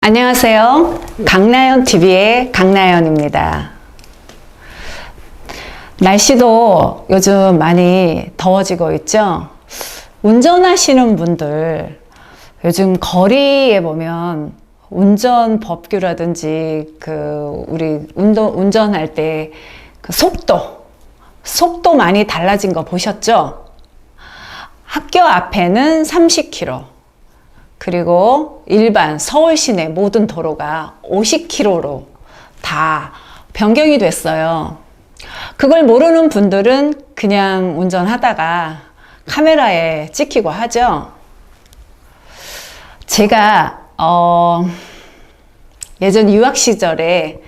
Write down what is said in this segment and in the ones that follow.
안녕하세요. 강나연TV의 강나연입니다. 날씨도 요즘 많이 더워지고 있죠? 운전하시는 분들, 요즘 거리에 보면 운전 법규라든지 우리 운전할 때 그 속도 많이 달라진 거 보셨죠? 학교 앞에는 30km. 그리고 일반 서울 시내 모든 도로가 50km로 다 변경이 됐어요. 그걸 모르는 분들은 그냥 운전하다가 카메라에 찍히고 하죠. 제가 예전 유학 시절에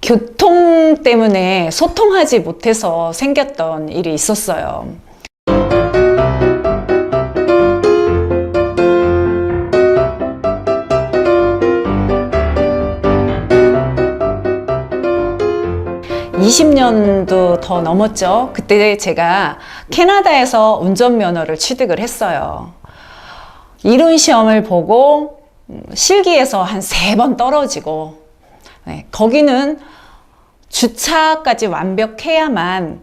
교통 때문에 소통하지 못해서 생겼던 일이 있었어요. (20년도) 더 넘었죠. 그때 제가 캐나다에서 운전면허를 취득을 했어요. 이론 시험을 보고 실기에서 한 3번 떨어지고, 거기는 주차까지 완벽해야만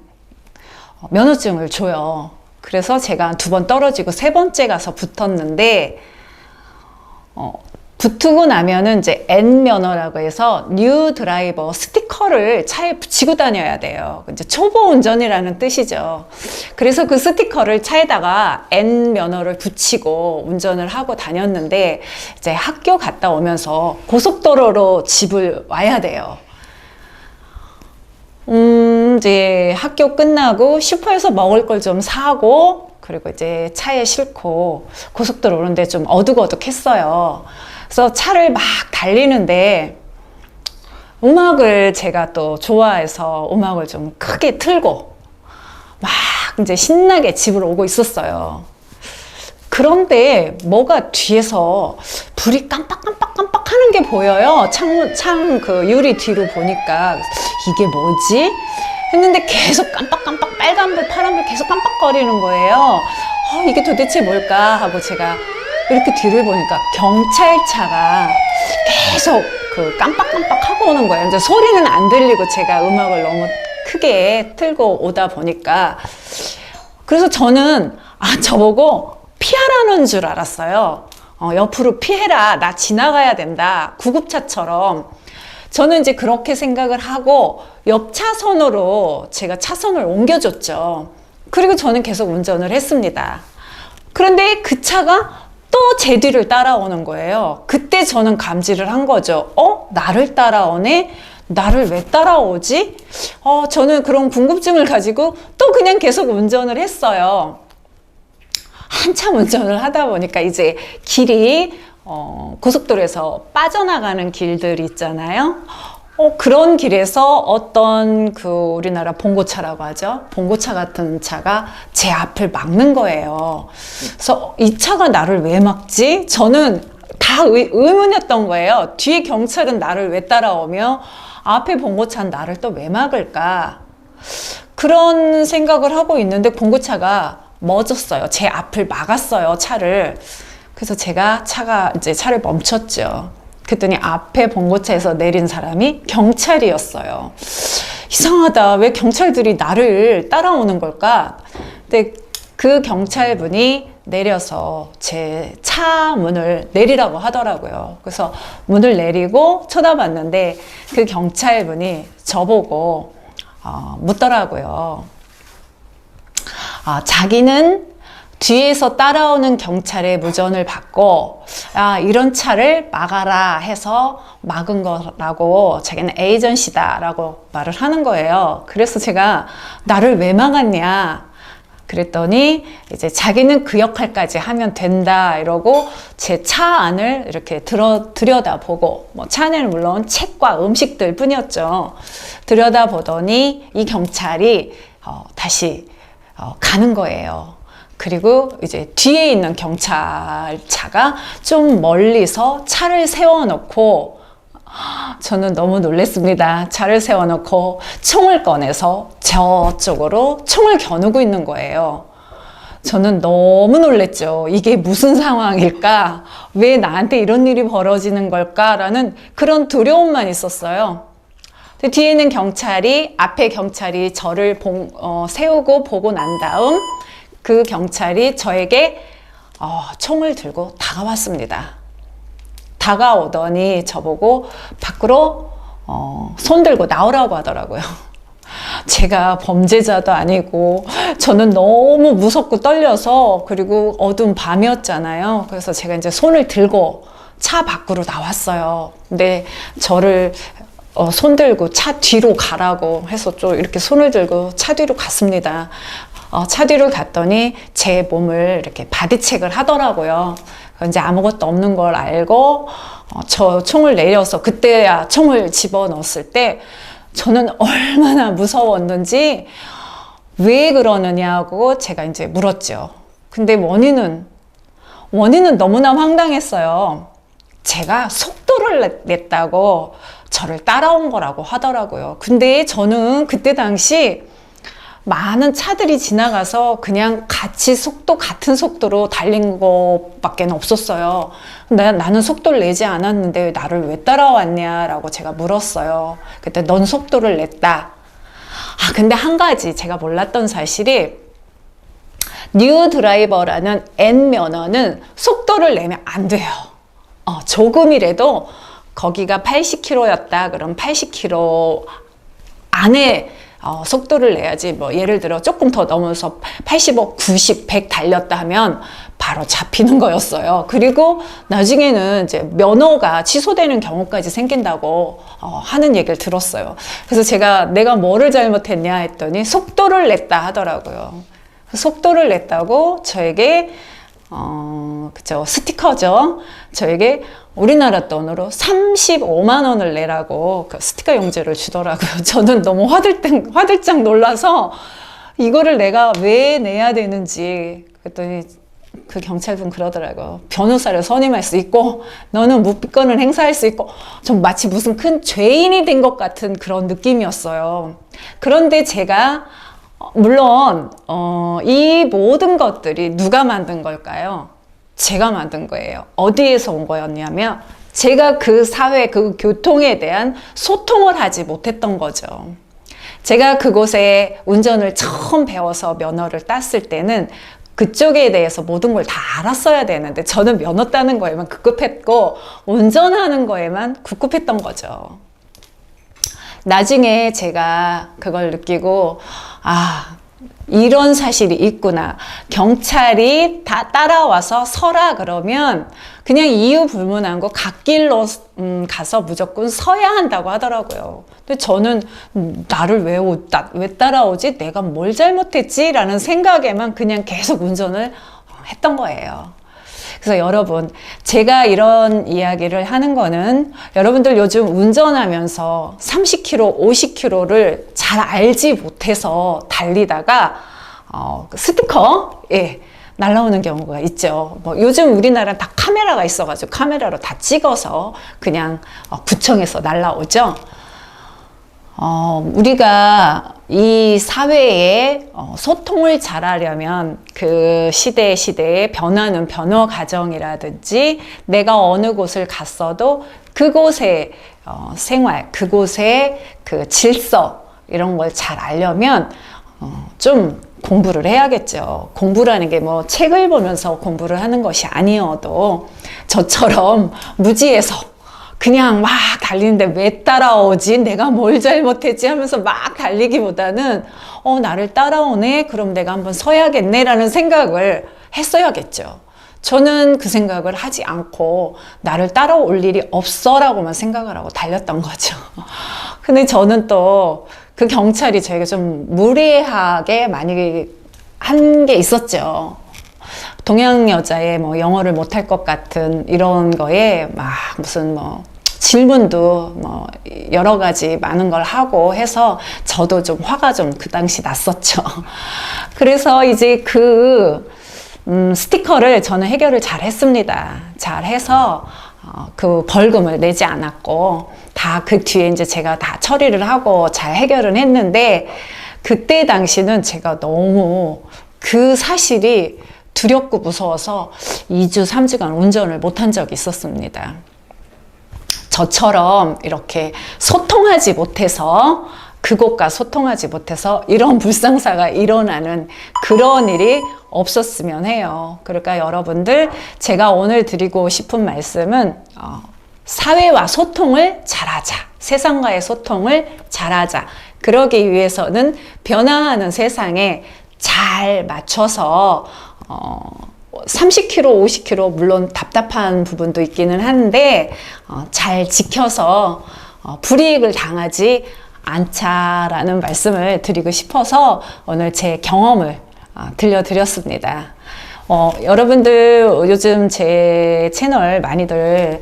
면허증을 줘요. 그래서 제가 2번 떨어지고 3번째 가서 붙었는데, 붙고 나면은 이제 N면허라고 해서 뉴 드라이버 스티커를 차에 붙이고 다녀야 돼요. 이제 초보 운전이라는 뜻이죠. 그래서 그 스티커를 차에다가 N면허를 붙이고 운전을 하고 다녔는데, 이제 학교 갔다 오면서 고속도로로 집을 와야 돼요. 이제 학교 끝나고 슈퍼에서 먹을 걸 좀 사고, 그리고 이제 차에 싣고 고속도로 오는데 좀 어둑어둑했어요. 그래서 차를 막 달리는데 음악을 제가 또 좋아해서 음악을 좀 크게 틀고 막 이제 신나게 집으로 오고 있었어요. 그런데 뭐가 뒤에서 불이 깜빡깜빡깜빡 하는 게 보여요. 창문 그 유리 뒤로 보니까 이게 뭐지? 했는데 계속 깜빡깜빡 빨간불 파란불 계속 깜빡거리는 거예요. 이게 도대체 뭘까 하고 제가 이렇게 뒤를 보니까 경찰차가 계속 그 깜빡깜빡 하고 오는 거예요. 이제 소리는 안 들리고 제가 음악을 너무 크게 틀고 오다 보니까, 그래서 저는 저보고 피하라는 줄 알았어요. 옆으로 피해라, 나 지나가야 된다, 구급차처럼. 저는 이제 그렇게 생각을 하고 옆 차선으로 제가 차선을 옮겨줬죠. 그리고 저는 계속 운전을 했습니다. 그런데 그 차가 또 제 뒤를 따라오는 거예요. 그때 저는 감지를 한 거죠. 나를 따라오네? 나를 왜 따라오지? 저는 그런 궁금증을 가지고 또 그냥 계속 운전을 했어요. 한참 운전을 하다 보니까 이제 길이 고속도로에서 빠져나가는 길들이 있잖아요. 그런 길에서 어떤 우리나라 봉고차라고 하죠. 봉고차 같은 차가 제 앞을 막는 거예요. 그래서 이 차가 나를 왜 막지? 저는 다 의문이었던 거예요. 뒤에 경찰은 나를 왜 따라오며 앞에 봉고차는 나를 또 왜 막을까? 그런 생각을 하고 있는데 봉고차가 멎었어요. 제 앞을 막았어요, 차를. 그래서 제가 이제 차를 멈췄죠. 그랬더니 앞에 봉고차에서 내린 사람이 경찰이었어요. 이상하다. 왜 경찰들이 나를 따라오는 걸까? 근데 그 경찰분이 내려서 제 차 문을 내리라고 하더라고요. 그래서 문을 내리고 쳐다봤는데 그 경찰분이 저보고 묻더라고요. 자기는 뒤에서 따라오는 경찰의 무전을 받고 이런 차를 막아라 해서 막은 거라고, 자기는 에이전시다 라고 말을 하는 거예요. 그래서 제가 나를 왜 막았냐 그랬더니 이제 자기는 그 역할까지 하면 된다 이러고 제 차 안을 이렇게 들여다보고, 차 안에는 물론 책과 음식들 뿐이었죠. 들여다보더니 이 경찰이 다시 가는 거예요. 그리고 이제 뒤에 있는 경찰차가 좀 멀리서 차를 세워놓고, 저는 너무 놀랐습니다. 차를 세워놓고 총을 꺼내서 저쪽으로 총을 겨누고 있는 거예요. 저는 너무 놀랬죠. 이게 무슨 상황일까? 왜 나한테 이런 일이 벌어지는 걸까라는 그런 두려움만 있었어요. 뒤에는 경찰이, 앞에 경찰이 저를 세우고 보고 난 다음 그 경찰이 저에게 총을 들고 다가왔습니다. 다가오더니 저보고 밖으로 손 들고 나오라고 하더라고요. 제가 범죄자도 아니고 저는 너무 무섭고 떨려서, 그리고 어두운 밤이었잖아요. 그래서 제가 이제 손을 들고 차 밖으로 나왔어요. 근데 저를 손 들고 차 뒤로 가라고 해서 좀 이렇게 손을 들고 차 뒤로 갔습니다. 차 뒤로 갔더니 제 몸을 이렇게 바디 체크를 하더라고요. 이제 아무것도 없는 걸 알고 저 총을 내려서, 그때야 총을 집어 넣었을 때 저는 얼마나 무서웠는지, 왜 그러느냐고 제가 이제 물었죠. 근데 원인은 너무나 황당했어요. 제가 속도를 냈다고 저를 따라온 거라고 하더라고요. 근데 저는 그때 당시 많은 차들이 지나가서 그냥 같은 속도로 달린 것밖에 없었어요. 나는 속도를 내지 않았는데 왜 나를 왜 따라왔냐라고 제가 물었어요. 그때 넌 속도를 냈다. 근데 한 가지 제가 몰랐던 사실이, 뉴 드라이버라는 N면허는 속도를 내면 안 돼요. 조금이라도 거기가 80km였다. 그럼 80km 안에 속도를 내야지. 뭐 예를 들어 조금 더 넘어서 85, 90, 100 달렸다 하면 바로 잡히는 거였어요. 그리고 나중에는 이제 면허가 취소되는 경우까지 생긴다고 하는 얘기를 들었어요. 그래서 내가 뭐를 잘못했냐 했더니 속도를 냈다 하더라고요. 속도를 냈다고 저에게 그쵸, 스티커죠. 저에게 우리나라 돈으로 35만 원을 내라고 그 스티커 용지를 주더라고요. 저는 너무 화들짝 놀라서 이거를 내가 왜 내야 되는지, 그랬더니 그 경찰분 그러더라고요. 변호사를 선임할 수 있고 너는 무비권을 행사할 수 있고, 좀 마치 무슨 큰 죄인이 된 것 같은 그런 느낌이었어요. 그런데 제가 물론 이 모든 것들이 누가 만든 걸까요? 제가 만든 거예요. 어디에서 온 거였냐면, 제가 그 사회, 그 교통에 대한 소통을 하지 못했던 거죠. 제가 그곳에 운전을 처음 배워서 면허를 땄을 때는 그쪽에 대해서 모든 걸 다 알았어야 되는데, 저는 면허 따는 거에만 급급했고 운전하는 거에만 급급했던 거죠. 나중에 제가 그걸 느끼고, 이런 사실이 있구나. 경찰이 다 따라와서 서라 그러면 그냥 이유 불문한 거 갓길로 가서 무조건 서야 한다고 하더라고요. 근데 저는 나를 왜 따라오지? 내가 뭘 잘못했지? 라는 생각에만 그냥 계속 운전을 했던 거예요. 그래서 여러분, 제가 이런 이야기를 하는 거는, 여러분들 요즘 운전하면서 30km, 50km를 잘 알지 못해서 달리다가 스티커 날라오는 경우가 있죠. 요즘 우리나라는 다 카메라가 있어가지고 카메라로 다 찍어서 그냥 구청에서 날라오죠. 우리가 이 사회에 소통을 잘하려면 그 시대에 변화는 변화 과정이라든지, 내가 어느 곳을 갔어도 그곳의 생활, 그곳의 그 질서, 이런 걸 잘 알려면 좀 공부를 해야겠죠. 공부라는 게 뭐 책을 보면서 공부를 하는 것이 아니어도, 저처럼 무지해서 그냥 막 달리는데 왜 따라오지? 내가 뭘 잘못했지? 하면서 막 달리기보다는 나를 따라오네? 그럼 내가 한번 서야겠네? 라는 생각을 했어야겠죠. 저는 그 생각을 하지 않고 나를 따라올 일이 없어 라고만 생각을 하고 달렸던 거죠. 근데 저는 또 그 경찰이 저에게 좀 무례하게 많이 한 게 있었죠. 동양 여자의 뭐 영어를 못할 것 같은 이런 거에 막 무슨 질문도 여러 가지 많은 걸 하고 해서 저도 좀 화가 좀 그 당시 났었죠. 그래서 이제 그 스티커를 저는 해결을 잘 했습니다. 잘 해서 그 벌금을 내지 않았고, 다 그 뒤에 이제 제가 다 처리를 하고 잘 해결은 했는데, 그때 당시는 제가 너무 그 사실이 두렵고 무서워서 2주, 3주간 운전을 못한 적이 있었습니다. 저처럼 이렇게 소통하지 못해서, 그곳과 소통하지 못해서 이런 불상사가 일어나는 그런 일이 없었으면 해요. 그러니까 여러분들, 제가 오늘 드리고 싶은 말씀은 사회와 소통을 잘하자. 세상과의 소통을 잘하자. 그러기 위해서는 변화하는 세상에 잘 맞춰서 30km, 50km 물론 답답한 부분도 있기는 한데 잘 지켜서 불이익을 당하지 않자라는 말씀을 드리고 싶어서 오늘 제 경험을 들려드렸습니다. 여러분들 요즘 제 채널 많이들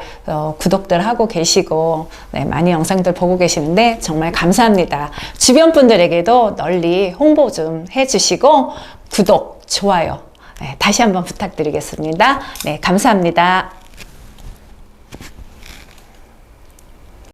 구독들 하고 계시고 네, 많이 영상들 보고 계시는데 정말 감사합니다. 주변 분들에게도 널리 홍보 좀 해주시고 구독, 좋아요 네, 다시 한번 부탁드리겠습니다. 네, 감사합니다.